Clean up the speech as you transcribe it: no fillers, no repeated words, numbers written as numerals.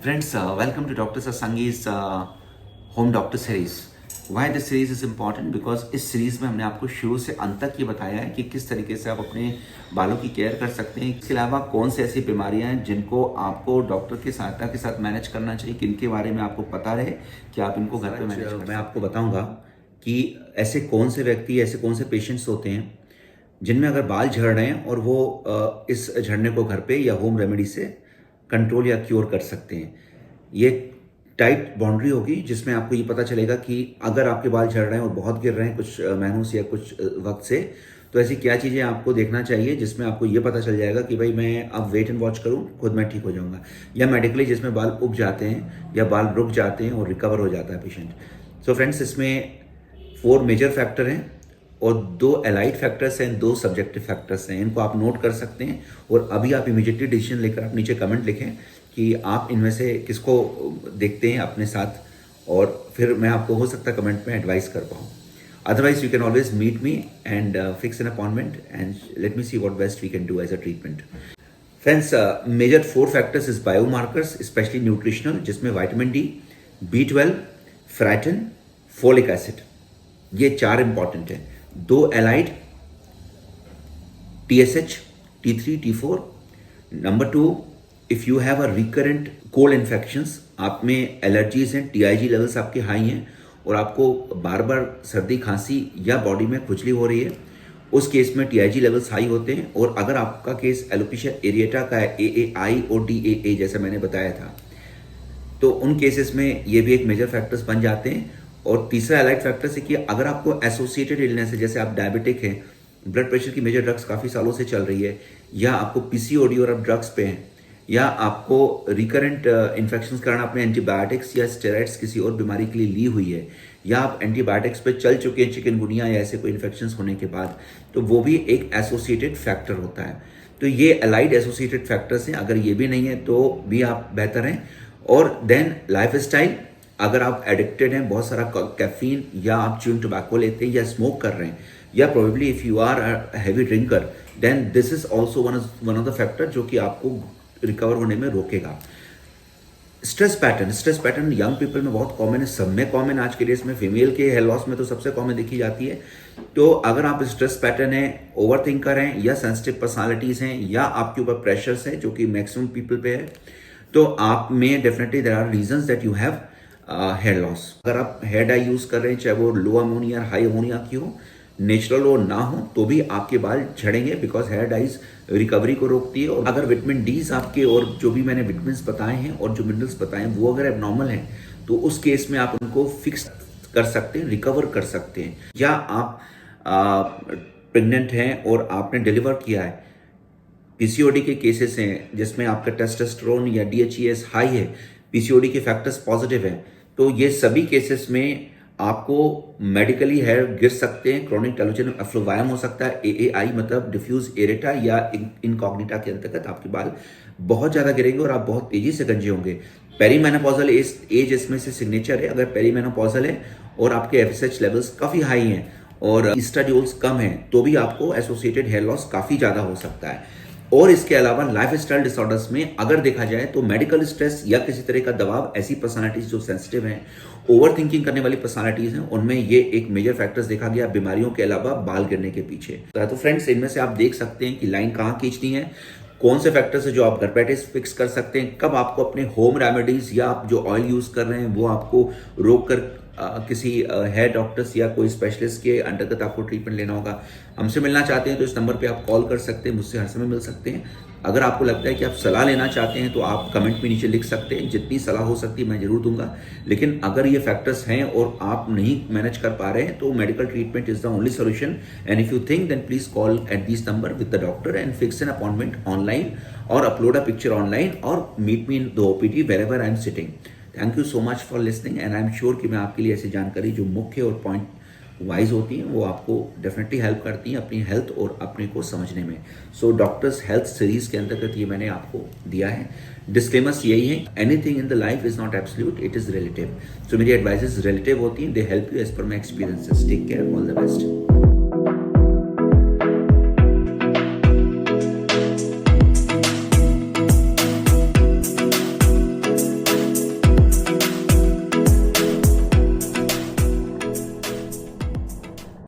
Friends, welcome to Dr. Sasangi's Home Doctor Series. Why this series is important? Because इस series में हमने आपको शुरू से अंत तक ये बताया है कि किस तरीके से आप अपने बालों की केयर कर सकते हैं। इसके अलावा कौन से ऐसी बीमारियां हैं जिनको आपको डॉक्टर की सहायता के साथ मैनेज करना चाहिए, किनके बारे में आपको पता रहे कि आप इनको घर पे मैनेज कर। मैं आपको बताऊंगा कि ऐसे कौन से व्यक्ति, ऐसे कौन से पेशेंट्स होते हैं जिनमें अगर बाल झड़ रहे हैं और वो इस झड़ने को घर पे या होम रेमेडी से कंट्रोल या क्योर कर सकते हैं। ये टाइट बाउंड्री होगी जिसमें आपको ये पता चलेगा कि अगर आपके बाल झड़ रहे हैं और बहुत गिर रहे हैं कुछ महीनों से या कुछ वक्त से, तो ऐसी क्या चीज़ें आपको देखना चाहिए जिसमें आपको ये पता चल जाएगा कि भाई मैं अब वेट एंड वॉच करूं, खुद मैं ठीक हो जाऊंगा। या मेडिकली जिसमें बाल उग जाते हैं या बाल रुक जाते हैं और रिकवर हो जाता है पेशेंट। सो फ्रेंड्स, इसमें 4 मेजर फैक्टर हैं और 2 एलाइड फैक्टर्स हैं, 2 सब्जेक्टिव फैक्टर्स हैं। इनको आप नोट कर सकते हैं और अभी आप इमीडिएटली डिसीजन लेकर आप नीचे कमेंट लिखें कि आप इनमें से किसको देखते हैं अपने साथ, और फिर मैं आपको हो सकता है कमेंट में एडवाइस कर पाऊँ। Otherwise you can always meet me and fix an appointment and let me see what best we can do as a treatment. Friends, major 4 factors is biomarkers, specially nutritional, जिसमें vitamin D, B12, ferritin, folic acid, ये 4 important हैं। 2 allied, TSH, T3, T4। Number 2, if you have a recurrent cold infections, आप में allergies हैं, TIG levels आपके high हैं और आपको बार बार सर्दी खांसी या बॉडी में खुजली हो रही है, उस केस में TIG लेवल्स हाई होते हैं। और अगर आपका केस एलोपेशिया एरिएटा का है, AAI और DAA जैसा मैंने बताया था, तो उन केसेस में ये भी एक मेजर फैक्टर्स बन जाते हैं। और तीसरा एलाइड फैक्टर है कि अगर आपको एसोसिएटेड इलनेस है, जैसे आप डायबिटिक हैं, ब्लड प्रेशर की मेजर ड्रग्स काफ़ी सालों से चल रही है, या आपको PCOD और आप ड्रग्स पे हैं, या आपको रिकरेंट इन्फेक्शंस के कारण आपने एंटीबायोटिक्स या स्टेरॉइड्स किसी और बीमारी के लिए ली हुई है, या आप एंटीबायोटिक्स पे चल चुके हैं चिकनगुनिया या ऐसे कोई इन्फेक्शंस होने के बाद, तो वो भी एक एसोसिएटेड फैक्टर होता है। तो ये एलाइड एसोसिएटेड फैक्टर्स हैं। अगर ये भी नहीं है तो भी आप बेहतर हैं। और देन लाइफ स्टाइल, अगर आप एडिक्टेड हैं, बहुत सारा कैफीन, या आप च्यूइंग टोबैको लेते हैं या स्मोक कर रहे हैं, या probably if you are a heavy drinker, then this is also one of the factor जो कि आपको रिकवर होने में रोकेगा। स्ट्रेस पैटर्न यंग पीपल में बहुत कॉमन है, सब में कॉमन। आज के डेज में फीमेल के हेयर लॉस में तो सबसे कॉमन देखी जाती है। तो अगर आप स्ट्रेस पैटर्न है, ओवर थिंकर हैं, या सेंसिटिव पर्सनालिटीज हैं, या आपके ऊपर प्रेशर्स हैं जो कि मैक्सिमम पीपल पे है, तो आप में definitely there are reasons that you have hair loss. अगर आप हेयर डाई यूज कर रहे हैं, चाहे वो लो अमोनिया हाई अमोनिया की हो, नेचुरल हो ना हो, तो भी आपके बाल झड़ेंगे, बिकॉज हेयर डाइज रिकवरी को रोकती है। और अगर विटामिन डीज आपके, और जो भी मैंने विटामिन बताए हैं और जो मिनरल्स बताए हैं, वो अगर एबनॉर्मल हैं, तो उस केस में आप उनको फिक्स कर सकते हैं, रिकवर कर सकते हैं। या आप प्रेग्नेंट हैं और आपने डिलीवर किया है, PCOD के केसेस हैं जिसमें आपका टेस्टोस्टेरोन या DHEAS हाई है, PCOD के फैक्टर्स पॉजिटिव हैं, तो ये सभी केसेस में आपको मेडिकली हेयर गिर सकते हैं। क्रोनिक टेलोजेनिक एफ्लूवायम हो सकता है, AAI मतलब डिफ्यूज एरेटा या इनकॉग्निटा के अंतर्गत आपके बाल बहुत ज़्यादा गिरेंगे और आप बहुत तेजी से गंजे होंगे। पेरीमेनोपॉजल एज इसमें से सिग्नेचर है। अगर पेरीमेनोपॉजल है और आपके FSH लेवल्स काफ़ी हाई हैं और ईस्ट्राडियोल्स कम हैं, तो भी आपको एसोसिएटेड हेयर लॉस काफ़ी ज़्यादा हो सकता है। और इसके अलावा लाइफस्टाइल डिसऑर्डर्स में अगर देखा जाए तो मेडिकल स्ट्रेस या किसी तरह का दबाव, ऐसी पर्सनालिटीज जो सेंसिटिव हैं, ओवर थिंकिंग करने वाली पर्सनालिटीज हैं, उनमें ये एक मेजर फैक्टर्स देखा गया बीमारियों के अलावा बाल गिरने के पीछे। तो फ्रेंड्स, इनमें से आप देख सकते हैं कि लाइन कहाँ खींचनी है, कौन से फैक्टर्स है जो आप घर बैठे फिक्स कर सकते हैं, कब आपको अपने होम रेमेडीज या आप जो ऑयल यूज कर रहे हैं वो आपको रोक कर किसी हेयर डॉक्टर्स या कोई स्पेशलिस्ट के अंतर्गत आपको ट्रीटमेंट लेना होगा। हमसे मिलना चाहते हैं तो इस नंबर पे आप कॉल कर सकते हैं, मुझसे हर समय मिल सकते हैं। अगर आपको लगता है कि आप सलाह लेना चाहते हैं तो आप कमेंट में नीचे लिख सकते हैं, जितनी सलाह हो सकती है मैं जरूर दूंगा। लेकिन अगर ये फैक्टर्स हैं और आप नहीं मैनेज कर पा रहे हैं तो medical treatment is the only solution. And if you think then please call at this number with the doctor and fix an appointment online और अपलोड अ पिक्चर ऑनलाइन और meet me in the OPD wherever I am sitting. Thank you so much for listening and I am sure कि मैं आपके लिए ऐसी जानकारी जो मुख्य और पॉइंट वाइज होती हैं वो आपको डेफिनेटली हेल्प करती हैं अपनी हेल्थ और अपने को समझने में। सो डॉक्टर्स हेल्थ सीरीज के अंतर्गत ये मैंने आपको दिया है। डिस्क्लेमर्स यही है, anything in the life is not absolute, it is relative. So मेरी एडवाइसेस रिलेटिव होती हैं, they help you as per my experiences. Take care, all the best.